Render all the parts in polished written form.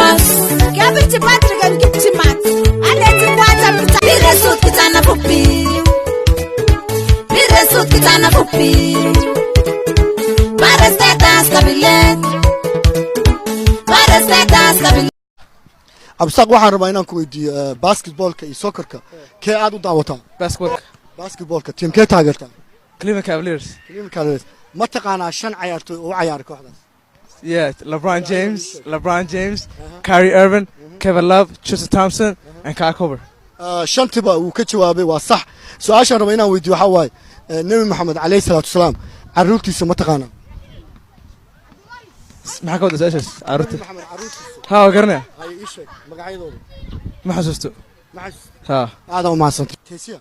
boss. Gabiti Patrick and Kitty Mat. And then the water Piresut Kitana Puppy. Piresut Kitana Puppy. Parastatas Kabilet. Parastatas Kabilet. absaq waxaan rabaa inaan ku weydiiyo basketballka iyo soccerka kee aad u daawataa basketballka teamkee taageertaa Cleveland Cavaliers ma taqaanaa 5 ciyaartoy oo ciyaar kooxdaas yeah LeBron James Kyrie Irving Kevin Love Tristan Thompson and Kyle Korver shantiba uu ka jawaabay waa sax su'aashaan rabaa inaan weydiiyo waxa waaye nabi maxamed alayhi salaatu wasalaam caruurtiisa ma taqaanaa maxaa ka wada su'aashaas caruurta maxamed caruurtiisa ها قرنا hay ii sheeg magacyadooda ما حسستو ها aad u maadsantay teesiya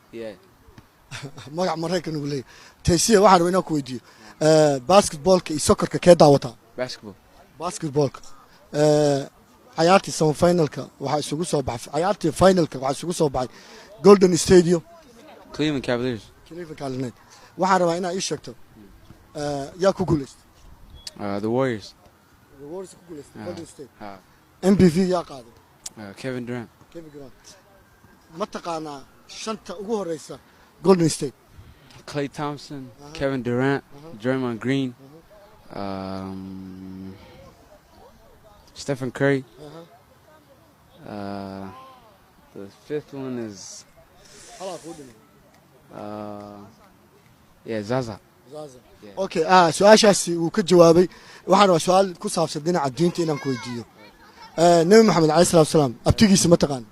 magac mareykan uu leeyahay teesiya waxaan rabaa inaan ku weydiiyo basketballka iyo soccerka kee daawataa basketballka ciyaartii semi finalka waxa isugu soo baxay ciyaartii finalka waxa isugu soo baxay Golden Stadium Cleveland Cavaliers waxaan rabaa inaad ii sheegto yaa ku guuleystay the Warriors ku guuleystay Golden State MVP yaa qaaday Kevin Durant ma taqaanaa shanta ugu horeysa Golden State Klay Thompson Kevin Durant Draymond Green Stephen Curry the fifth one is Zaza okay su'aashaasi uu ka jawaabay waxaan rabaa su'aal ku saabsan dhinaca diinta inaan ku weydiiyo nabi maxamed alayhi salaatu wasalaam abtigiisa ma taqaan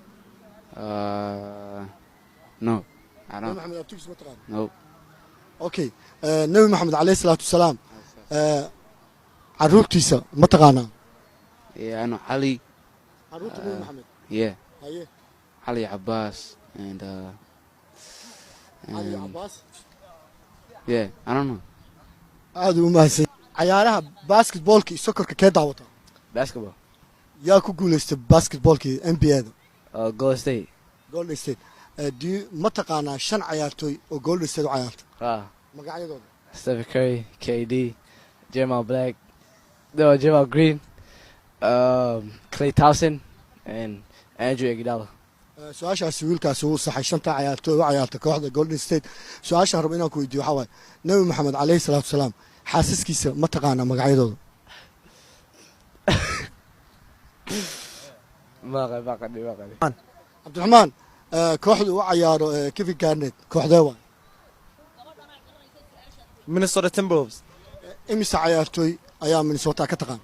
no nabi maxamed abtigiisa ma taqaan no okay nabi maxamed alayhi salaatu wasalaam caruurtiisa ma taqaanaa I know Ali caruurta nabi maxamed haye Ali Abbas and Ali Abbas I don't know aad u mahadsan ciyaaraha basketballka iyo soccerka kee daawataa basketball yaa ku guuleystay basketballka NBA-da Golden State ma taqaanaa 5 ciyaartoy oo Golden State u ciyaarta magacyadooda Stephen Curry KD Jamal Green Klay Thompson and Andrew Iguodala su'aashaasi wiilkaasi uu saxay 5 ciyaartoy oo ciyaarta kooxda Golden State su'aashaan rabo inaan ku weydiiyo waxa waaye nabi maxamed alayhi salaatu wasalaam xaasaskiisa ma taqaanaa magacyadooda ما قدي Abdulrahman kooxdu u ciyaaro Kevin Garnett kooxdee waa Minnesota Timberwolves imisa ciyaartoy ayaa Minnesota ka taqaan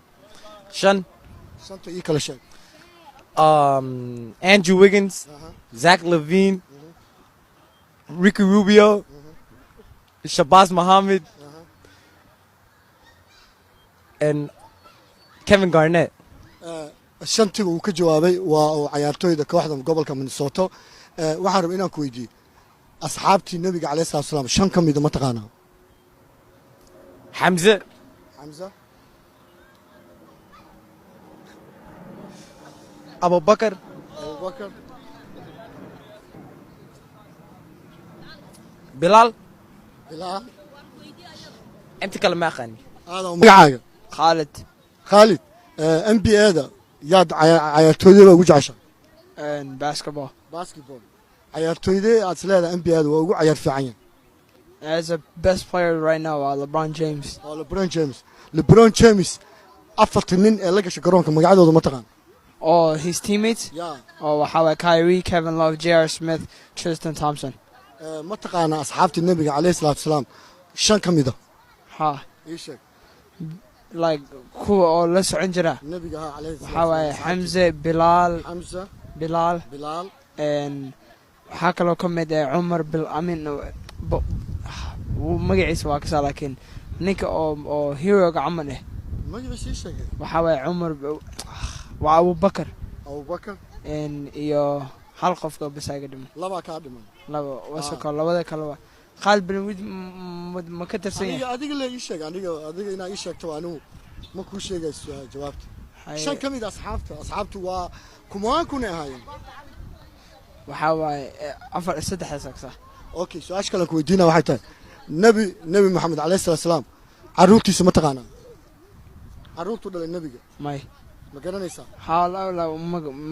shanta ii kala sheeg Andrew Wiggins Zach LaVine Ricky Rubio Shabazz Muhammad and Kevin Garnett shantiba uu ka jawaabay waa oo ciyaartoyda kooxda gobolka Minnesota waxaan rabaa inaan ku weydiiyo asxaabtii nabiga alayhi salaatu wasalaam 5 ka mid ma taqaanaa Hamza Abu Bakr Bilal انت كلمة اخاني هذا magacaaga Khalid NBA-da yaad ciyaartoyda ugu jecesha basketball ciyaartoyda aad leedahay NBA-da waa ugu ciyaar fiican yahay as a best player right now LeBron James afarta nin ee la gashay garoonka magacadooda ma taqaan his teammates waxa way Kyrie Kevin Love J.R. Smith Tristan Thompson ma taqaanaa asxaabtii nabiga alayhi salaatu wasalaam 5 ka mid ah ii sheeg like kuwa oo la socon jira nabiga alayhi waxa way Hamza Bilal and waxa kale oo kamid ah Umar bil Amin magaciisa waa ka laakiin ninka oo hero gacan ah magaciisa sheegay waxa way Umar waa Abu Bakr iyo hal qof oo bas ay dhiman laba ka dhiman laba wasako labada kale waa qalbi ma ka tirsan yahay adiga la ii sheeg adiga inaa ii sheegto anigu ma ku sheegayso jawaabta 5 kamid asxaabtu waa kumaan kuna ahaayeen waxa way afar saddex sax okay su'aash kale ku weydiina waxay tahay nabi maxamed alayhi salaam caruurtiisa ma taqaanaa caruurtu dhalay nabiga ma garanaysaa ها لا لا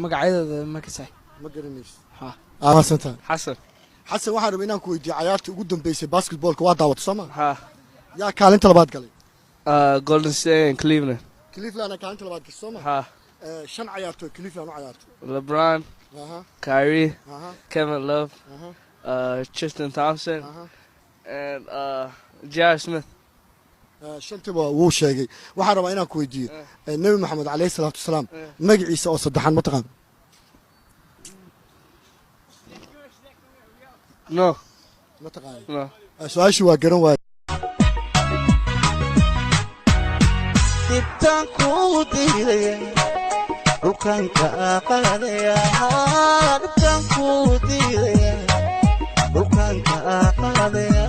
magacyadooda ma kasay ma garanaysaa ha aasanta Hassan. xasan waxaan rabaa inaan ku weydiiyo ciyaarta ugu dambeysay basketballka waa daawatay Soomaa Ha. yaa kaalinta labaad galay Golden State and Cleveland. Cleveland kaalinta labaad gashay Soomaa Ha. shan ciyaartoy Cleveland u ciyaartay LeBron, aha Kyrie, aha Kevin Love, aha Tristan Thompson, aha and J.R. Smith. shantiba wuu sheegay waxaan rabaa inaan ku weydiiyo nabi maxamed calayhi salaatu wasalaam magaciisa oo saddexan ma taqaan No. ma taqaan No. su'aashii waa garan waayay dibtaan ku diidaya dhulkan ka qaadaya dibtaan ku diidaya dhulkan ka qaadaya